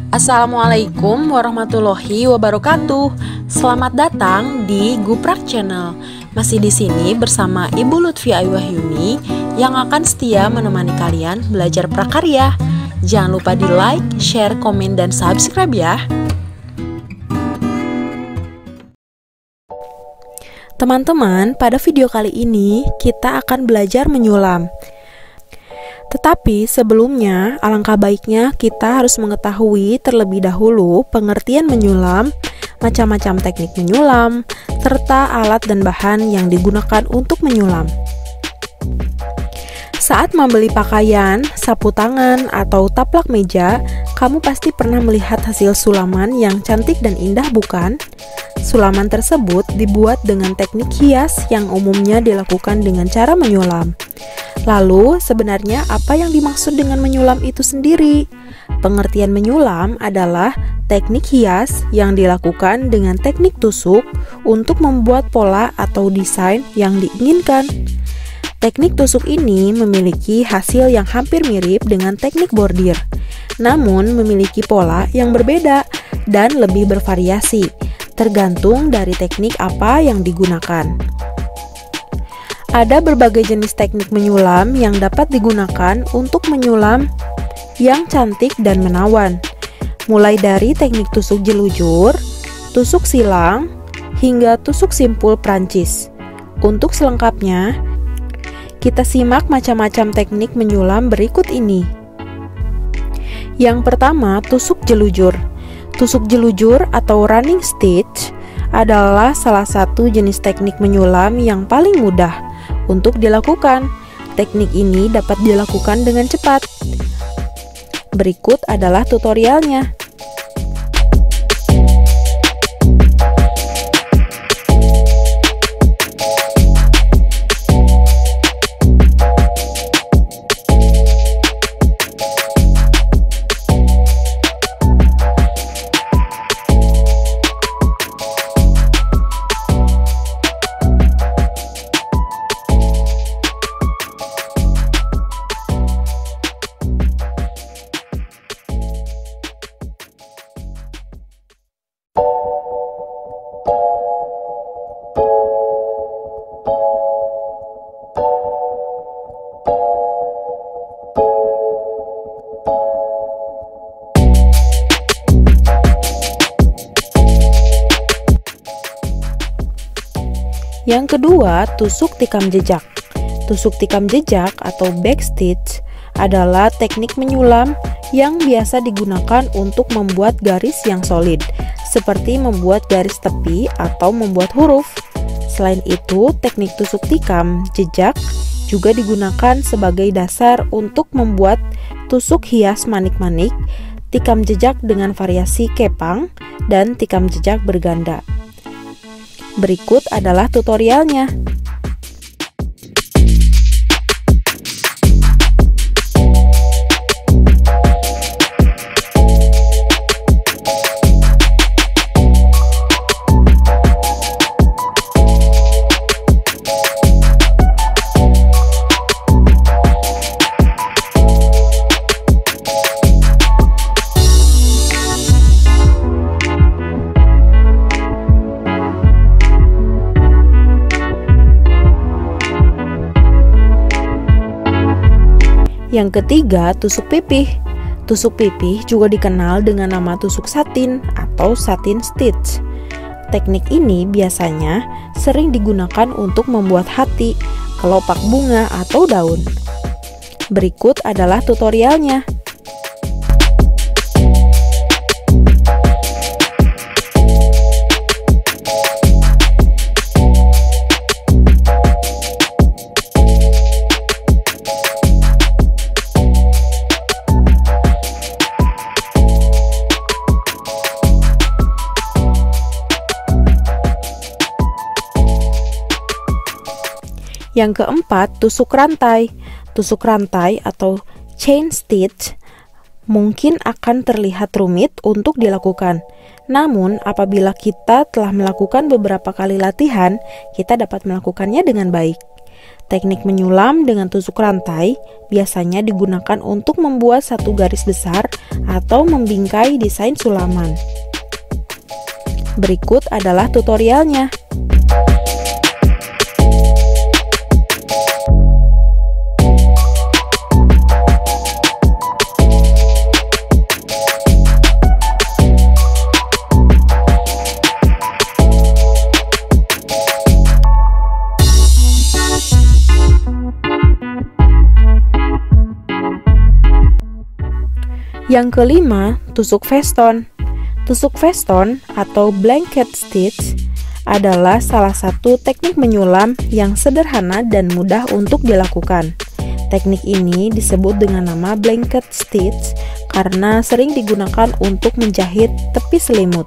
Assalamualaikum warahmatullahi wabarakatuh. Selamat datang di Guprak Channel. Masih di sini bersama Ibu Lutfi Aywahyuni yang akan setia menemani kalian belajar prakarya. Jangan lupa di like, share, komen, dan subscribe ya. Teman-teman, pada video kali ini kita akan belajar menyulam. Tetapi sebelumnya, alangkah baiknya kita harus mengetahui terlebih dahulu pengertian menyulam, macam-macam teknik menyulam, serta alat dan bahan yang digunakan untuk menyulam. Saat membeli pakaian, sapu tangan, atau taplak meja, kamu pasti pernah melihat hasil sulaman yang cantik dan indah, bukan? Sulaman tersebut dibuat dengan teknik hias yang umumnya dilakukan dengan cara menyulam. Lalu, sebenarnya apa yang dimaksud dengan menyulam itu sendiri? Pengertian menyulam adalah teknik hias yang dilakukan dengan teknik tusuk untuk membuat pola atau desain yang diinginkan. Teknik tusuk ini memiliki hasil yang hampir mirip dengan teknik bordir, namun memiliki pola yang berbeda dan lebih bervariasi, tergantung dari teknik apa yang digunakan. Ada berbagai jenis teknik menyulam yang dapat digunakan untuk menyulam yang cantik dan menawan, mulai dari teknik tusuk jelujur, tusuk silang, hingga tusuk simpul Prancis. Untuk selengkapnya, kita simak macam-macam teknik menyulam berikut ini. Yang pertama, tusuk jelujur. Tusuk jelujur atau running stitch adalah salah satu jenis teknik menyulam yang paling mudah untuk dilakukan. Teknik ini dapat dilakukan dengan cepat. Berikut adalah tutorialnya. Yang kedua, tusuk tikam jejak. Tusuk tikam jejak atau backstitch adalah teknik menyulam yang biasa digunakan untuk membuat garis yang solid, seperti membuat garis tepi atau membuat huruf. Selain itu, teknik tusuk tikam jejak juga digunakan sebagai dasar untuk membuat tusuk hias manik-manik, tikam jejak dengan variasi kepang, dan tikam jejak berganda. Berikut adalah tutorialnya. Yang ketiga, tusuk pipih. Tusuk pipih juga dikenal dengan nama tusuk satin atau satin stitch. Teknik ini biasanya sering digunakan untuk membuat hati, kelopak bunga, atau daun. Berikut adalah tutorialnya. Yang keempat, tusuk rantai. Tusuk rantai atau chain stitch mungkin akan terlihat rumit untuk dilakukan. Namun, apabila kita telah melakukan beberapa kali latihan, kita dapat melakukannya dengan baik. Teknik menyulam dengan tusuk rantai biasanya digunakan untuk membuat satu garis besar atau membingkai desain sulaman. Berikut adalah tutorialnya. Yang kelima, tusuk veston. Tusuk veston atau blanket stitch adalah salah satu teknik menyulam yang sederhana dan mudah untuk dilakukan. Teknik ini disebut dengan nama blanket stitch karena sering digunakan untuk menjahit tepi selimut.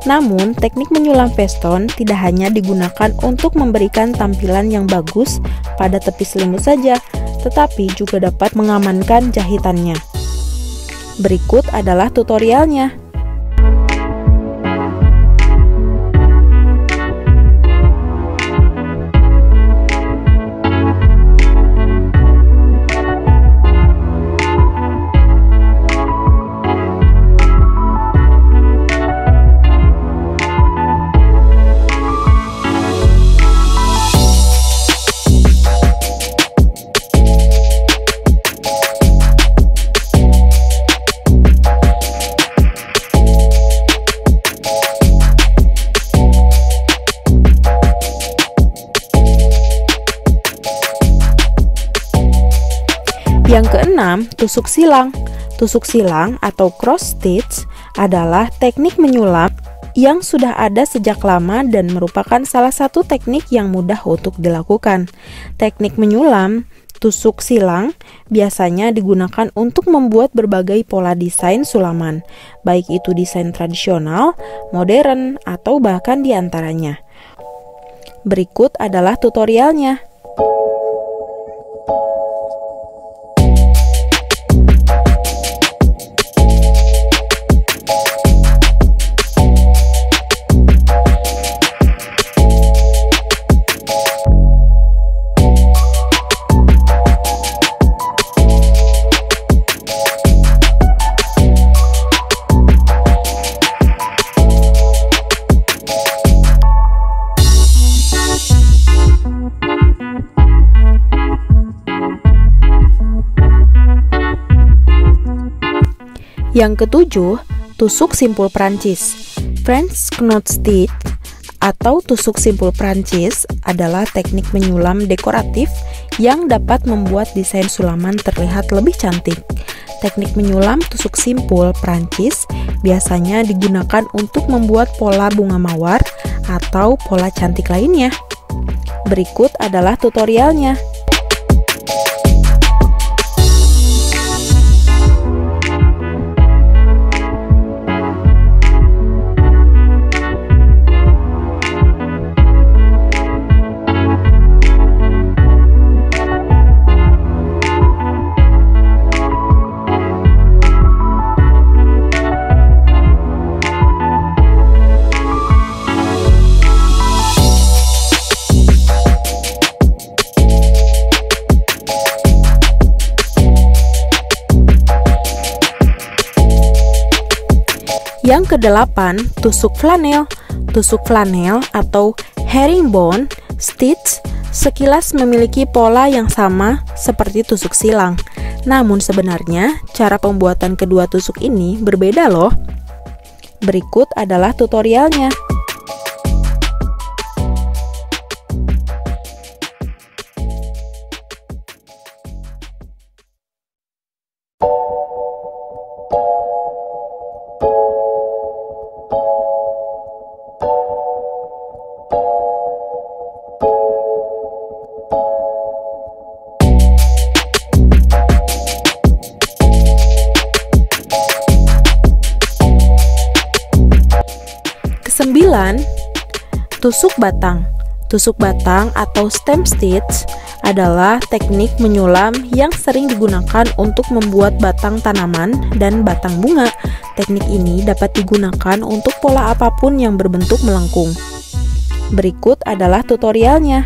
Namun, teknik menyulam veston tidak hanya digunakan untuk memberikan tampilan yang bagus pada tepi selimut saja, tetapi juga dapat mengamankan jahitannya. Berikut adalah tutorialnya. Yang keenam, tusuk silang. Tusuk silang atau cross stitch adalah teknik menyulam yang sudah ada sejak lama dan merupakan salah satu teknik yang mudah untuk dilakukan. Teknik menyulam tusuk silang biasanya digunakan untuk membuat berbagai pola desain sulaman, baik itu desain tradisional, modern, atau bahkan diantaranya. Berikut adalah tutorialnya. Yang ketujuh, tusuk simpul Prancis. French knot stitch atau tusuk simpul Prancis adalah teknik menyulam dekoratif yang dapat membuat desain sulaman terlihat lebih cantik. Teknik menyulam tusuk simpul Prancis biasanya digunakan untuk membuat pola bunga mawar atau pola cantik lainnya. Berikut adalah tutorialnya. Yang kedelapan, tusuk flanel. Tusuk flanel atau herringbone stitch sekilas memiliki pola yang sama seperti tusuk silang. Namun sebenarnya cara pembuatan kedua tusuk ini berbeda loh. Berikut adalah tutorialnya. Kesembilan, tusuk batang. Tusuk batang atau stem stitch adalah teknik menyulam yang sering digunakan untuk membuat batang tanaman dan batang bunga. Teknik ini dapat digunakan untuk pola apapun yang berbentuk melengkung. Berikut adalah tutorialnya.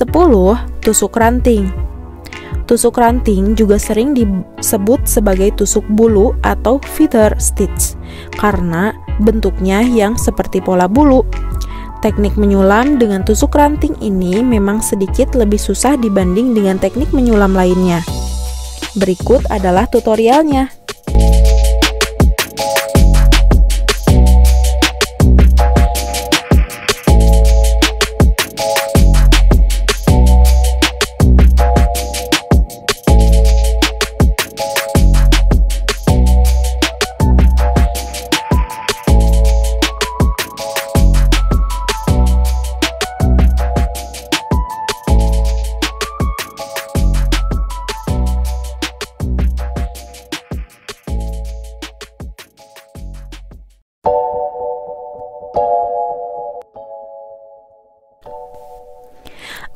10. Tusuk ranting. Tusuk ranting juga sering disebut sebagai tusuk bulu atau feather stitch karena bentuknya yang seperti pola bulu. Teknik menyulam dengan tusuk ranting ini memang sedikit lebih susah dibanding dengan teknik menyulam lainnya. Berikut adalah tutorialnya.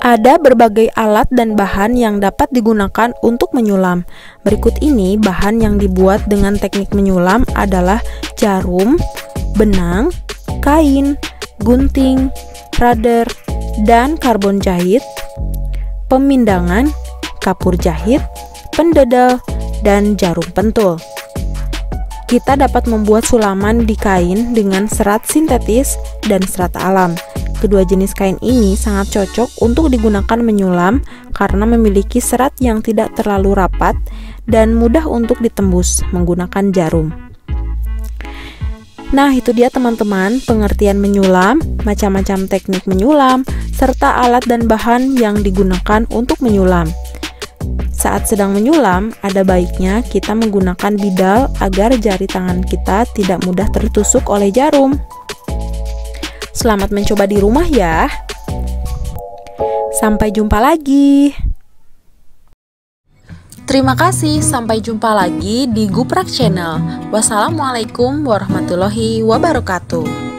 Ada berbagai alat dan bahan yang dapat digunakan untuk menyulam. Berikut ini bahan yang dibuat dengan teknik menyulam adalah jarum, benang, kain, gunting, rudder, dan karbon jahit, pemindangan, kapur jahit, pendedel, dan jarum pentul. Kita dapat membuat sulaman di kain dengan serat sintetis dan serat alam. Kedua jenis kain ini sangat cocok untuk digunakan menyulam karena memiliki serat yang tidak terlalu rapat dan mudah untuk ditembus menggunakan jarum. Nah, itu dia teman-teman pengertian menyulam, macam-macam teknik menyulam, serta alat dan bahan yang digunakan untuk menyulam. Saat sedang menyulam, ada baiknya kita menggunakan bidal agar jari tangan kita tidak mudah tertusuk oleh jarum. Selamat mencoba di rumah ya. Sampai jumpa lagi. Terima kasih, sampai jumpa lagi di Guprak Channel. Wassalamualaikum warahmatullahi wabarakatuh.